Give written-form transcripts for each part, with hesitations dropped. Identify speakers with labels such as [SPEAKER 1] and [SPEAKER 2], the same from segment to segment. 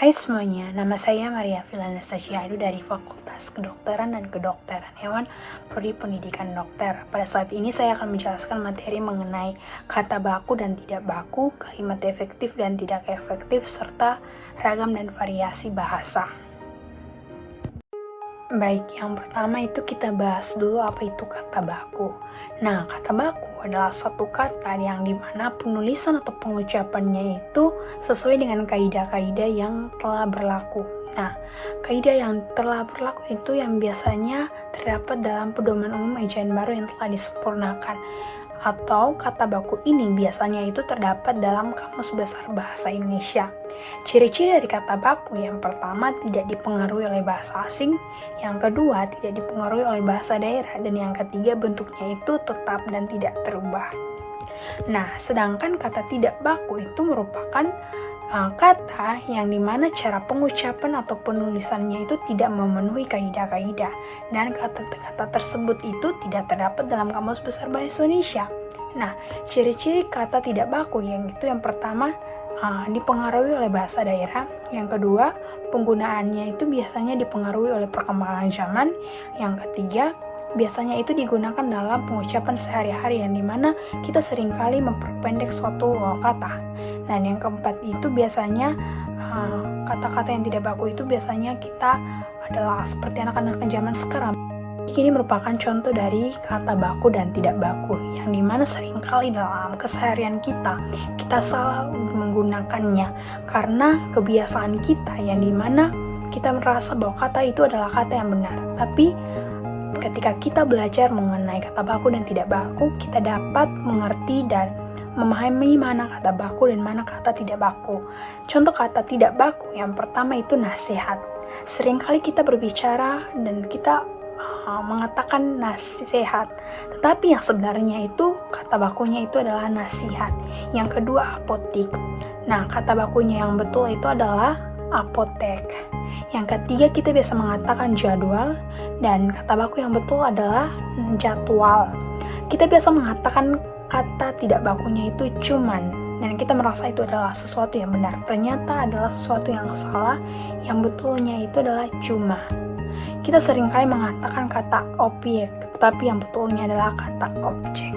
[SPEAKER 1] Hai semuanya, nama saya Maria Filanastasiadu dari Fakultas Kedokteran dan Kedokteran Hewan, Prodi Pendidikan Dokter. Pada saat ini saya akan menjelaskan materi mengenai kata baku dan tidak baku, kalimat efektif dan tidak efektif, serta ragam dan variasi bahasa. Baik, yang pertama itu kita bahas dulu apa itu kata baku. Nah, kata baku adalah satu kata yang dimana penulisan atau pengucapannya itu sesuai dengan kaidah-kaidah yang telah berlaku. Nah, kaidah yang telah berlaku itu yang biasanya terdapat dalam pedoman umum ejaan baru yang telah disempurnakan. Atau kata baku ini biasanya itu terdapat dalam Kamus Besar Bahasa Indonesia. Ciri-ciri dari kata baku yang pertama tidak dipengaruhi oleh bahasa asing, yang kedua tidak dipengaruhi oleh bahasa daerah, dan yang ketiga bentuknya itu tetap dan tidak terubah. Nah, sedangkan kata tidak baku itu merupakan kata yang dimana cara pengucapan atau penulisannya itu tidak memenuhi kaidah-kaidah, dan kata-kata tersebut itu tidak terdapat dalam Kamus Besar Bahasa Indonesia. Nah, ciri-ciri kata tidak baku yang pertama dipengaruhi oleh bahasa daerah, yang kedua penggunaannya itu biasanya dipengaruhi oleh perkembangan zaman, yang ketiga biasanya itu digunakan dalam pengucapan sehari-hari yang dimana kita seringkali memperpendek suatu kata. Dan yang keempat itu biasanya kata-kata yang tidak baku itu biasanya kita adalah seperti anak-anak zaman sekarang. Ini merupakan contoh dari kata baku dan tidak baku yang dimana seringkali dalam keseharian kita salah menggunakannya karena kebiasaan kita yang dimana kita merasa bahwa kata itu adalah kata yang benar. Tapi ketika kita belajar mengenai kata baku dan tidak baku, kita dapat mengerti dan memahami mana kata baku dan mana kata tidak baku. Contoh kata tidak baku yang pertama itu nasihat. Seringkali kita berbicara dan kita mengatakan nasihat, tetapi yang sebenarnya itu kata bakunya itu adalah nasihat. Yang kedua apotik. Nah, kata bakunya yang betul itu adalah apotek. Yang ketiga kita biasa mengatakan jadwal, dan kata baku yang betul adalah jadwal. Kita biasa mengatakan kata tidak bakunya itu cuman, dan kita merasa itu adalah sesuatu yang benar. Ternyata adalah sesuatu yang salah, yang betulnya itu adalah cuma. Kita seringkali mengatakan kata objek, tetapi yang betulnya adalah kata objek.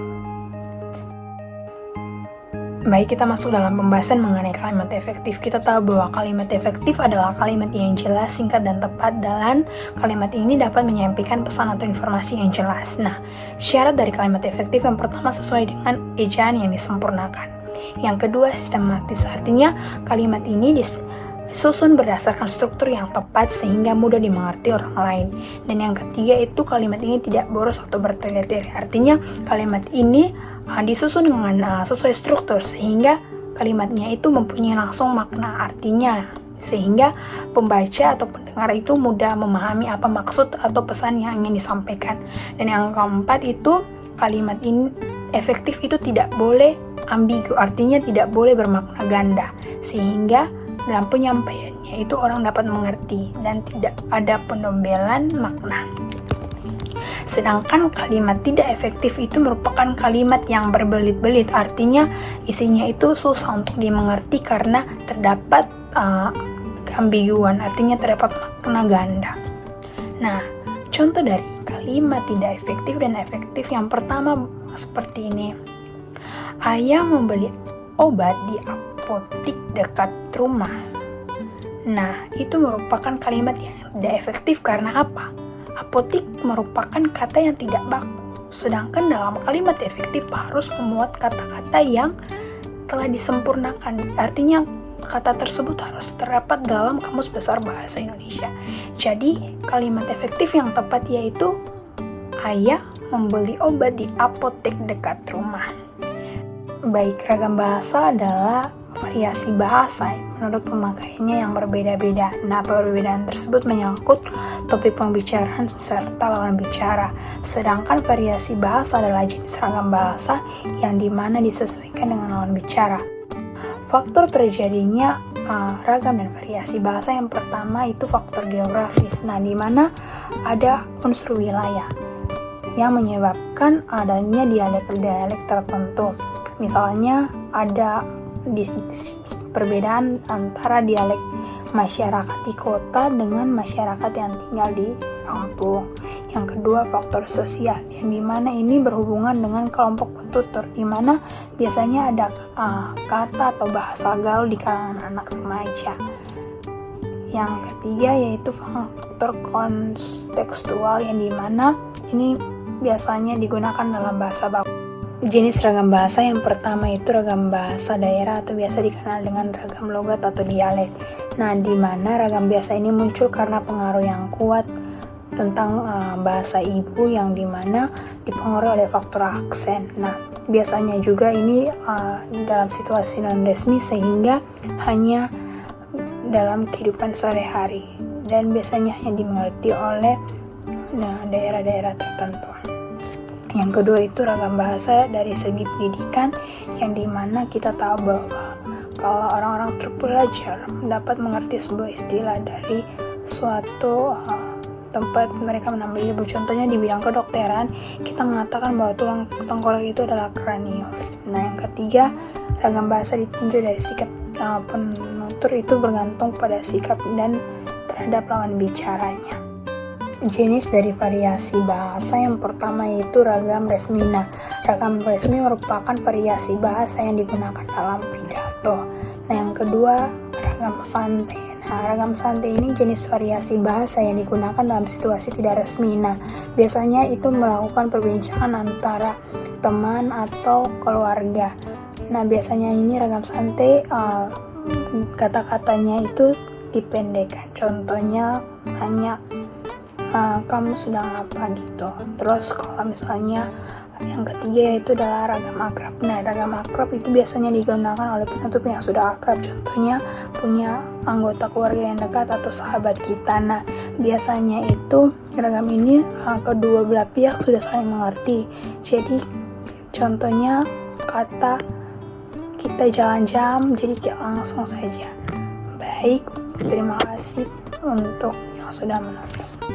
[SPEAKER 1] Baik, kita masuk dalam pembahasan mengenai kalimat efektif. Kita tahu bahwa kalimat efektif adalah kalimat yang jelas, singkat, dan tepat, dan kalimat ini dapat menyampaikan pesan atau informasi yang jelas. Nah, syarat dari kalimat efektif yang pertama sesuai dengan ejaan yang disempurnakan. Yang kedua sistematis, artinya kalimat ini disusun berdasarkan struktur yang tepat sehingga mudah dimengerti orang lain. Dan yang ketiga itu kalimat ini tidak boros atau bertele-tele, artinya kalimat ini disusun dengan sesuai struktur sehingga kalimatnya itu mempunyai langsung makna, artinya sehingga pembaca atau pendengar itu mudah memahami apa maksud atau pesan yang ingin disampaikan. Dan yang keempat itu kalimat ini efektif itu tidak boleh ambigu, artinya tidak boleh bermakna ganda sehingga dalam penyampaiannya itu orang dapat mengerti dan tidak ada pendombelan makna. Sedangkan kalimat tidak efektif itu merupakan kalimat yang berbelit-belit, artinya isinya itu susah untuk dimengerti karena terdapat keambiguan, artinya terdapat makna ganda. Nah, contoh dari kalimat tidak efektif dan efektif yang pertama seperti ini. Ayah membeli obat di apotik dekat rumah. Nah, itu merupakan kalimat yang tidak efektif karena apa? Apotik merupakan kata yang tidak baku, sedangkan dalam kalimat efektif harus memuat kata-kata yang telah disempurnakan. Artinya kata tersebut harus terdapat dalam Kamus Besar Bahasa Indonesia. Jadi kalimat efektif yang tepat yaitu ayah membeli obat di apotek dekat rumah. Baik, ragam bahasa adalah variasi bahasa menurut pemakaiannya yang berbeda-beda. Nah, perbedaan tersebut menyangkut topik pembicaraan serta lawan bicara. Sedangkan variasi bahasa adalah jenis ragam bahasa yang dimana disesuaikan dengan lawan bicara. Faktor terjadinya ragam dan variasi bahasa yang pertama itu faktor geografis. Nah, dimana ada unsur wilayah yang menyebabkan adanya dialek-dialek tertentu. Misalnya ada perbedaan antara dialek masyarakat di kota dengan masyarakat yang tinggal di kampung. Yang kedua, faktor sosial, yang dimana ini berhubungan dengan kelompok penutur, dimana biasanya ada kata atau bahasa gaul di kalangan anak remaja. Yang ketiga yaitu faktor kontekstual, yang dimana ini biasanya digunakan dalam bahasa baku. Jenis ragam bahasa yang pertama itu ragam bahasa daerah atau biasa dikenal dengan ragam logat atau dialek. Nah, di mana ragam bahasa ini muncul karena pengaruh yang kuat tentang bahasa ibu, yang dimana dipengaruhi oleh faktor aksen. Nah, biasanya juga ini dalam situasi non resmi sehingga hanya dalam kehidupan sehari-hari dan biasanya hanya dimengerti oleh daerah-daerah tertentu. Yang kedua itu ragam bahasa dari segi pendidikan, yang dimana kita tahu bahwa kalau orang-orang terpelajar dapat mengerti sebuah istilah dari suatu tempat mereka menambah ilmu. Contohnya di bidang kedokteran, kita mengatakan bahwa tulang tengkorak itu adalah kranium. Nah, yang ketiga, ragam bahasa ditinjau dari sikap penutur itu bergantung pada sikap dan terhadap lawan bicaranya. Jenis dari variasi bahasa yang pertama yaitu ragam resmi. Nah, ragam resmi merupakan variasi bahasa yang digunakan dalam pidato. Nah, yang kedua, ragam santai. Nah, ragam santai ini jenis variasi bahasa yang digunakan dalam situasi tidak resmi. Nah, biasanya itu melakukan perbincangan antara teman atau keluarga. Nah, biasanya ini ragam santai kata-katanya itu dipendekkan. Contohnya hanya kamu sedang apa gitu. Terus kalau misalnya yang ketiga yaitu adalah ragam akrab. Nah, ragam akrab itu biasanya digunakan oleh penutur yang sudah akrab. Contohnya punya anggota keluarga yang dekat atau sahabat kita. Nah, biasanya itu ragam ini kedua belah pihak sudah saling mengerti. Jadi contohnya kata kita jalan-jalan, jadi kita langsung saja. Baik, terima kasih untuk yang sudah menonton.